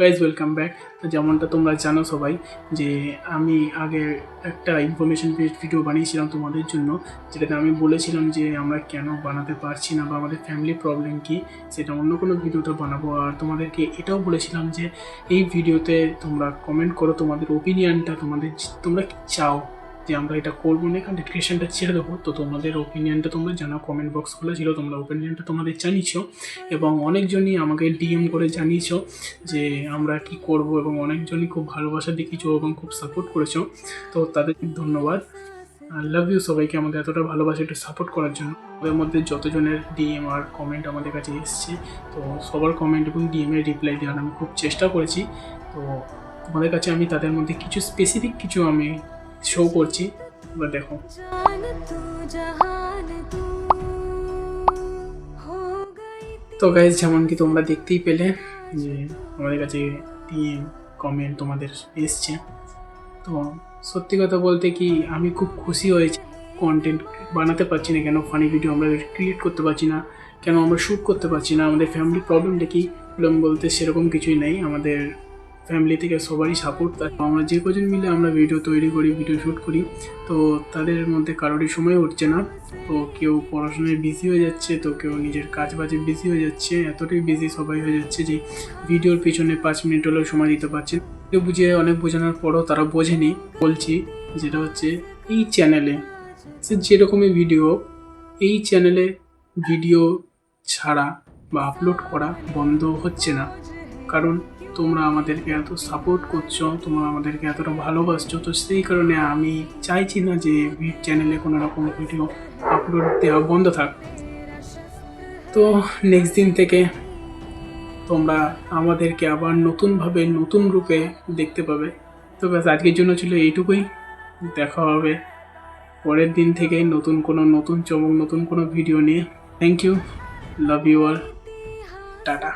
Guys welcome back. তো যেমনটা তোমরা জানো সবাই যে আমি আগে একটা ইনফরমেশন বেসড ভিডিও বানিয়েছিলাম তোমাদের জন্য, যেটাতে আমি বলেছিলাম যে আমরা কেন বানাতে পারছি না বা আমাদের ফ্যামিলি প্রবলেম কী, সেটা অন্য কোনো ভিডিওতে বানাবো। আর তোমাদেরকে এটাও বলেছিলাম যে এই ভিডিওতে তোমরা কমেন্ট করো তোমাদের ওপিনিয়নটা, তোমরা কি চাও যে আমরা এটা করবো না, এখানে ডিসক্রিপশনটা ছেড়ে দেবো। তো তোমাদের ওপিনিয়নটা তোমরা জানাও, কমেন্ট বক্স খোলা ছিল, তোমরা ওপিনিয়নটা তোমাদের জানিয়েছো এবং অনেকজনই আমাকে ডিএম করে জানিয়েছো যে আমরা কি করব, এবং অনেকজনই খুব ভালোবাসা দেখিয়েছো এবং খুব সাপোর্ট করেছো। তো তাদের ধন্যবাদ। লাভ ইউ সবাইকে আমাদের এতটা ভালোবাসা একটু সাপোর্ট করার জন্য। ওদের মধ্যে যতজনের ডিএম আর কমেন্ট আমাদের কাছে এসছে, তো সবার কমেন্ট এবং ডিএমের রিপ্লাই দেওয়ার আমি খুব চেষ্টা করেছি। তো তোমাদের কাছে আমি তাদের মধ্যে কিছু স্পেসিফিক কিছু আমি শো করছি, এবার দেখো। তো গাইজ যেমন কি তোমরা দেখতেই পেলে যে আমাদের কাছে ডিএম কমেন্ট তোমাদের এসছে। তো সত্যি কথা বলতে কি আমি খুব খুশি হয়েছি। কন্টেন্ট বানাতে পারছি না কেন, ফানি ভিডিও আমরা ক্রিয়েট করতে পারছি না কেন, আমরা শ্যুট করতে পারছি না। আমাদের ফ্যামিলি প্রবলেমটা কি প্রবলেম বলতে সেরকম কিছুই নেই, আমাদের ফ্যামিলি থেকে সবারই সাপোর্ট। আমরা যে কজন মিলে আমরা ভিডিও তৈরি করি, ভিডিও শ্যুট করি, তো তাদের মধ্যে কারোরই সময় উঠছে না। তো কেউ পড়াশোনায় বিজি হয়ে যাচ্ছে, তো কেউ নিজের কাজ বাজে বিজি হয়ে যাচ্ছে। এতটাই বিজি সবাই হয়ে যাচ্ছে যে ভিডিওর পিছনে 5 মিনিট হলেও সময় দিতে পারছে। কেউ বুঝিয়ে অনেক বোঝানোর পরও তারা বোঝেনি। বলছি যেটা হচ্ছে এই চ্যানেলে সে যেরকমই ভিডিও, এই চ্যানেলে ভিডিও ছাড়া বা আপলোড করা বন্ধ হচ্ছে না, কারণ তোমরা আমাদেরকে এত সাপোর্ট করছো, তোমরা আমাদেরকে এতটা ভালোবাসছো। তো সেই কারণে আমি চাইছি না যে চ্যানেলে কোনো রকম ভিডিও আপলোড দেওয়া বন্ধ থাক। তো নেক্সট দিন থেকে তোমরা আমাদেরকে আবার নতুনভাবে নতুন রূপে দেখতে পাবে। তো ব্যাস আজকের জন্য ছিল এইটুকুই। দেখা হবে পরের দিন থেকে নতুন চমক, নতুন কোনো ভিডিও নিয়ে। Thank you, love you all, tata.